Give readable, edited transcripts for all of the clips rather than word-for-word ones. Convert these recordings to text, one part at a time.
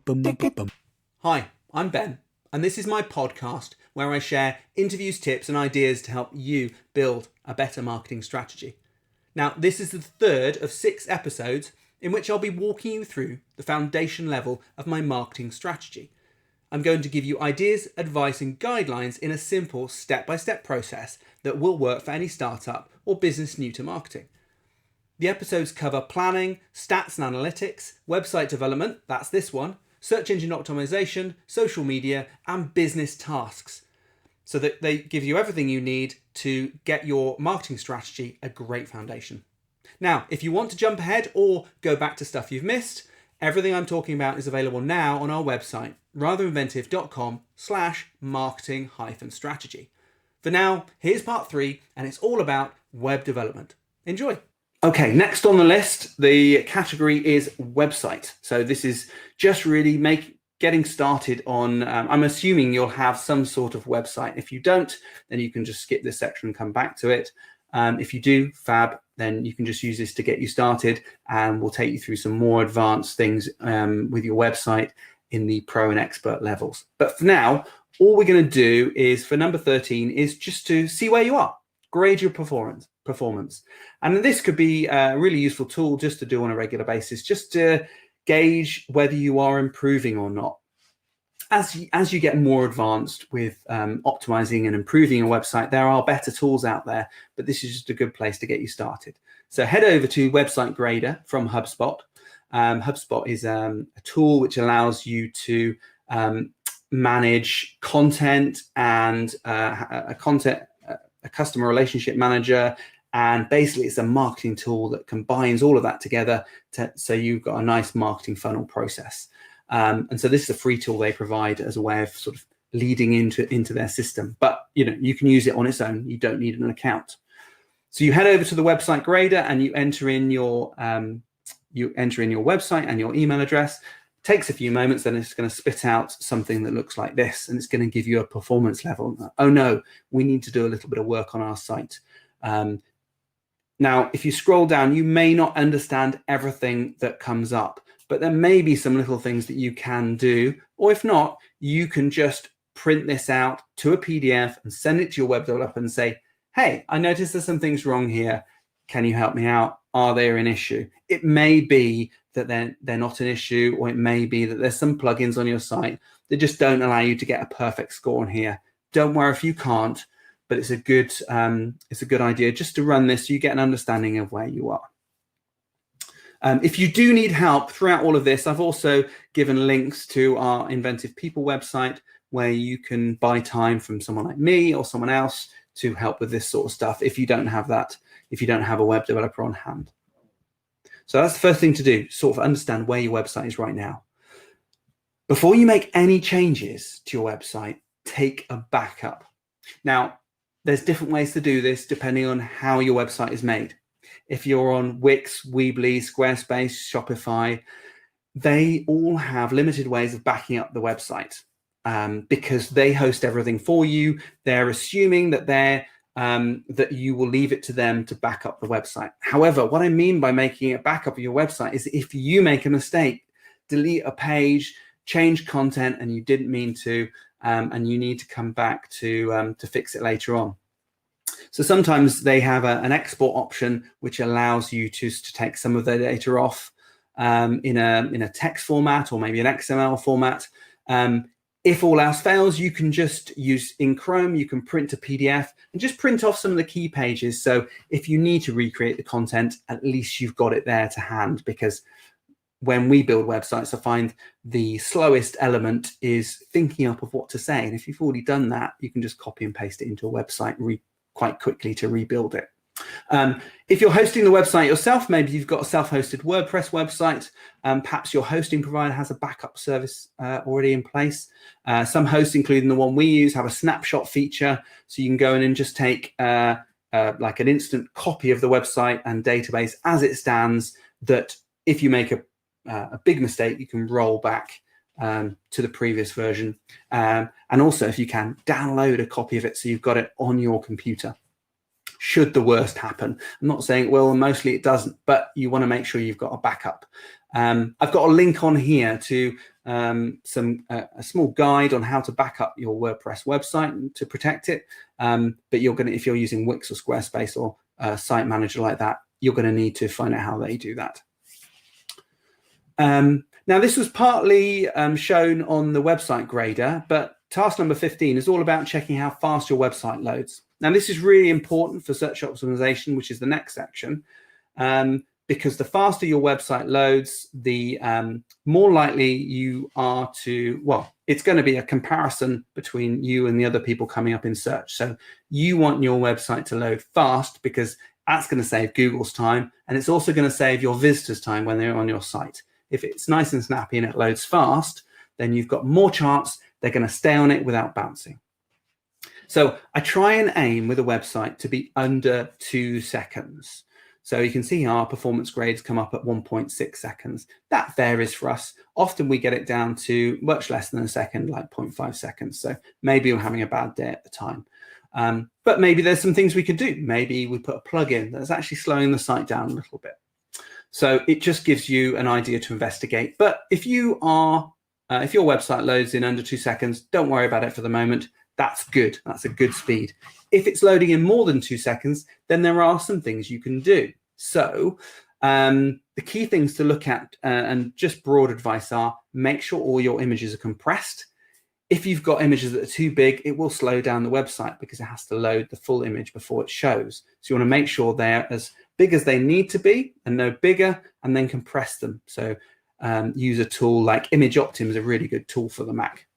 Hi, I'm Ben, and this is my podcast where I share interviews, tips, and ideas to help you build a better marketing strategy. Now, this is the third of 6 episodes in which I'll be walking you through the foundation level of my marketing strategy. I'm going to give you ideas, advice, and guidelines in a simple step-by-step process that will work for any startup or business new to marketing. The episodes cover planning, stats and analytics, website development, that's this one, search engine optimization, social media, and business tasks, so that they give you everything you need to get your marketing strategy a great foundation. Now, if you want to jump ahead or go back to stuff you've missed, everything I'm talking about is available now on our website, ratherinventive.com/marketing-strategy. For now, here's part 3, and it's all about web development. Enjoy. Okay, next on the list, the category is website. So this is just really getting started on, I'm assuming you'll have some sort of website. If you don't, then you can just skip this section and come back to it. If you do, fab, then you can just use this to get you started, and we'll take you through some more advanced things with your website in the pro and expert levels. But for now, all we're going to do is, for number 13, is just to see where you are, grade your performance. And this could be a really useful tool just to do on a regular basis, just to gauge whether you are improving or not. As you get more advanced with optimizing and improving your website, there are better tools out there, but this is just a good place to get you started. So head over to Website Grader from HubSpot. HubSpot is a tool which allows you to manage content and a customer relationship manager. And basically, it's a marketing tool that combines all of that together so you've got a nice marketing funnel process. And so this is a free tool they provide as a way of sort of leading into their system. But you can use it on its own. You don't need an account. So you head over to the Website Grader and you enter in your website and your email address. It takes a few moments, then it's going to spit out something that looks like this, and it's going to give you a performance level. Oh no, we need to do a little bit of work on our site. Now, if you scroll down, you may not understand everything that comes up, but there may be some little things that you can do, or if not, you can just print this out to a PDF and send it to your web developer and say, hey, I noticed there's some things wrong here. Can you help me out? Are they an issue? It may be that they're not an issue, or it may be that there's some plugins on your site that just don't allow you to get a perfect score on here. Don't worry if you can't, but it's a good idea just to run this so you get an understanding of where you are. If you do need help throughout all of this, I've also given links to our Inventive People website where you can buy time from someone like me or someone else to help with this sort of stuff if you don't have that, if you don't have a web developer on hand. So that's the first thing to do, sort of understand where your website is right now. Before you make any changes to your website, take a backup. Now, there's different ways to do this depending on how your website is made. If you're on Wix, Weebly, Squarespace, Shopify, they all have limited ways of backing up the website because they host everything for you. They're assuming that that you will leave it to them to back up the website. However, what I mean by making a backup of your website is if you make a mistake, delete a page, change content, and you didn't mean to, and you need to come back to fix it later on. So sometimes they have an export option which allows you to take some of their data off in a text format or maybe an XML format. If all else fails, you can just use in Chrome, you can print a PDF and just print off some of the key pages. So if you need to recreate the content, at least you've got it there to hand, because when we build websites, I find the slowest element is thinking up of what to say. And if you've already done that, you can just copy and paste it into a website quite quickly to rebuild it. If you're hosting the website yourself, maybe you've got a self-hosted WordPress website, perhaps your hosting provider has a backup service already in place. Some hosts, including the one we use, have a snapshot feature, so you can go in and just take like an instant copy of the website and database as it stands, that if you make a big mistake, you can roll back to the previous version. And also, if you can, download a copy of it so you've got it on your computer. should the worst happen. I'm not saying it will, and mostly it doesn't, but you want to make sure you've got a backup. I've got a link on here to a small guide on how to back up your WordPress website to protect it. But if you're using Wix or Squarespace or a site manager like that, you're going to need to find out how they do that. Now, this was partly shown on the website grader, but task number 15 is all about checking how fast your website loads. Now, this is really important for search optimization, which is the next section, because the faster your website loads, the more likely you are to, well, it's going to be a comparison between you and the other people coming up in search. So you want your website to load fast because that's going to save Google's time, and it's also going to save your visitors' time when they're on your site. If it's nice and snappy and it loads fast, then you've got more chance they're going to stay on it without bouncing. So I try and aim with a website to be under 2 seconds. So you can see our performance grades come up at 1.6 seconds. That varies for us. Often we get it down to much less than a second, like 0.5 seconds. So maybe you're having a bad day at the time. But maybe there's some things we could do. Maybe we put a plugin that's actually slowing the site down a little bit. So it just gives you an idea to investigate. But if your website loads in under 2 seconds, don't worry about it for the moment. That's good. That's a good speed. If it's loading in more than 2 seconds, then there are some things you can do. So the key things to look at and just broad advice are make sure all your images are compressed. If you've got images that are too big, it will slow down the website because it has to load the full image before it shows. So you want to make sure they're as big as they need to be and no bigger, and then compress them. So use a tool like Image Optim is a really good tool for the Mac.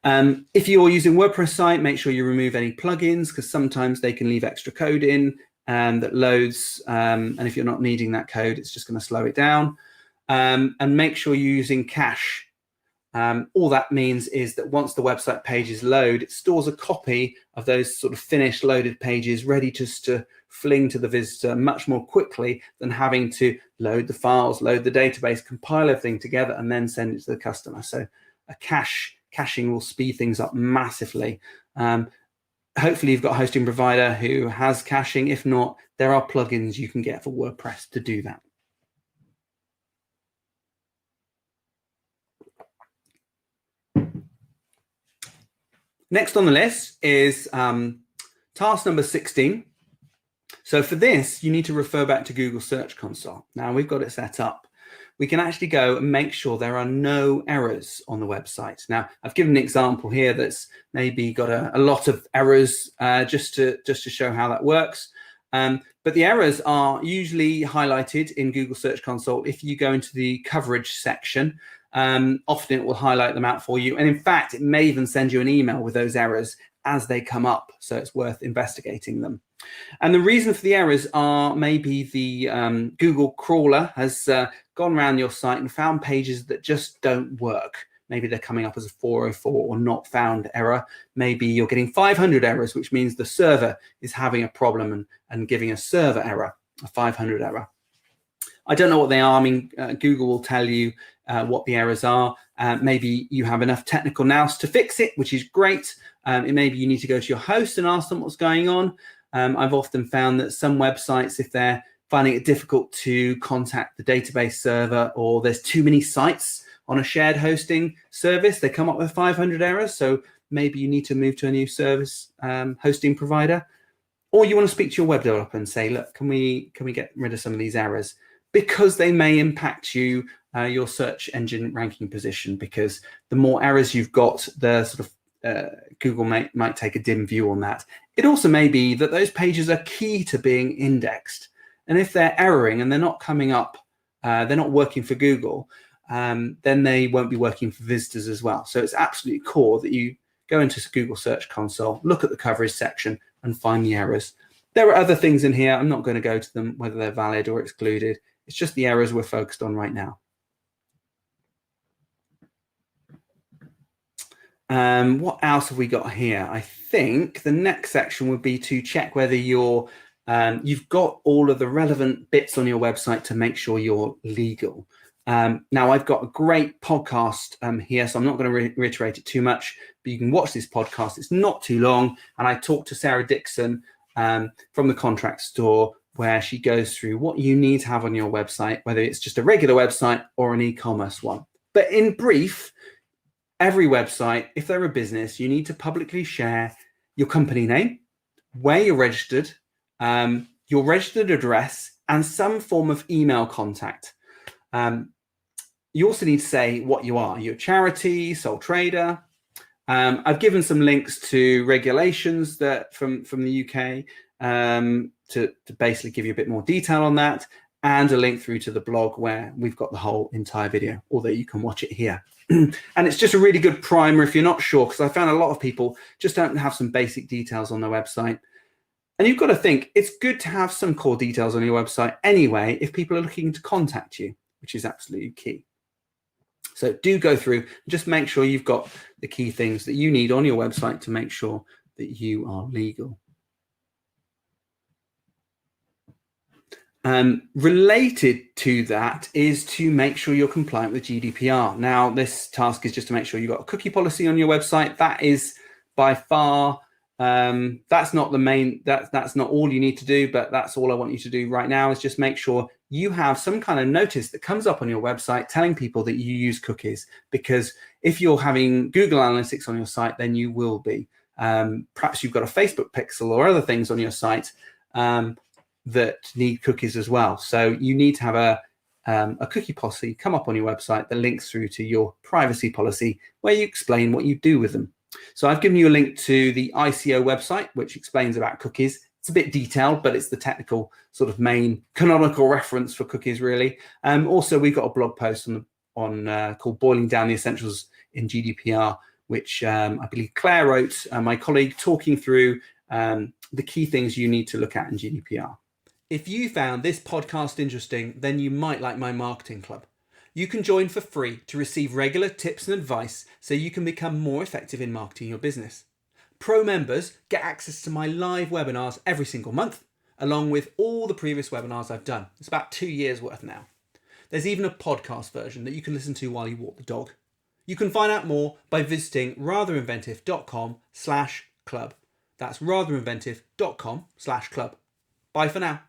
If you're using WordPress site, make sure you remove any plugins because sometimes they can leave extra code in that loads. And if you're not needing that code, it's just going to slow it down. And make sure you're using cache. All that means is that once the website pages load, it stores a copy of those sort of finished loaded pages ready just to fling to the visitor much more quickly than having to load the files, load the database, compile everything together, and then send it to the customer. So a caching will speed things up massively. Hopefully you've got a hosting provider who has caching. If not, there are plugins you can get for WordPress to do that. Next on the list is task number 16. So for this, you need to refer back to Google Search Console. Now we've got it set up. We can actually go and make sure there are no errors on the website. Now, I've given an example here that's maybe got a lot of errors just to show how that works. But the errors are usually highlighted in Google Search Console if you go into the coverage section. Often it will highlight them out for you. And in fact, it may even send you an email with those errors as they come up. So it's worth investigating them. And the reason for the errors are maybe the Google crawler has gone around your site and found pages that just don't work. Maybe they're coming up as a 404 or not found error. Maybe you're getting 500 errors, which means the server is having a problem and giving a server error, a 500 error. I don't know what they are. I mean, Google will tell you what the errors are. Maybe you have enough technical nous to fix it, which is great. Maybe you need to go to your host and ask them what's going on. I've often found that some websites, if they're finding it difficult to contact the database server or there's too many sites on a shared hosting service, they come up with 500 errors. So maybe you need to move to a new service hosting provider, or you want to speak to your web developer and say, look, can we get rid of some of these errors? Because they may impact you, your search engine ranking position, because the more errors you've got, the sort of Google might take a dim view on that. It also may be that those pages are key to being indexed. And if they're erroring and they're not coming up, they're not working for Google, then they won't be working for visitors as well. So it's absolutely core that you go into Google Search Console, look at the coverage section and find the errors. There are other things in here. I'm not going to go to them, whether they're valid or excluded. It's just the errors we're focused on right now. What else have we got here? I think the next section would be to check whether you've got all of the relevant bits on your website to make sure you're legal. Now, I've got a great podcast here, so I'm not going to reiterate it too much, but you can watch this podcast. It's not too long. And I talked to Sarah Dixon from the Contract Store, where she goes through what you need to have on your website, whether it's just a regular website or an e-commerce one. But in brief, every website, if they're a business, you need to publicly share your company name, where you're registered, your registered address, and some form of email contact. You also need to say what you are. You're a charity, sole trader. I've given some links to regulations that from the UK to basically give you a bit more detail on that, and a link through to the blog where we've got the whole entire video, although you can watch it here. And it's just a really good primer if you're not sure, because I found a lot of people just don't have some basic details on their website. And you've got to think, it's good to have some core details on your website anyway if people are looking to contact you, which is absolutely key. So do go through and just make sure you've got the key things that you need on your website to make sure that you are legal. Related to that is to make sure you're compliant with GDPR. Now, this task is just to make sure you've got a cookie policy on your website. That is by far, that's not the main, that's not all you need to do, but that's all I want you to do right now, is just make sure you have some kind of notice that comes up on your website telling people that you use cookies. Because if you're having Google Analytics on your site, then you will be. Perhaps you've got a Facebook pixel or other things on your site that need cookies as well. So you need to have a cookie policy come up on your website that links through to your privacy policy, where you explain what you do with them. So I've given you a link to the ICO website, which explains about cookies. It's a bit detailed, but it's the technical sort of main canonical reference for cookies, really. Also, we've got a blog post on called Boiling Down the Essentials in GDPR, which I believe Claire wrote, my colleague, talking through the key things you need to look at in GDPR. If you found this podcast interesting, then you might like my marketing club. You can join for free to receive regular tips and advice so you can become more effective in marketing your business. Pro members get access to my live webinars every single month, along with all the previous webinars I've done. It's about 2 years worth now. There's even a podcast version that you can listen to while you walk the dog. You can find out more by visiting ratherinventive.com/club. That's ratherinventive.com/club. Bye for now.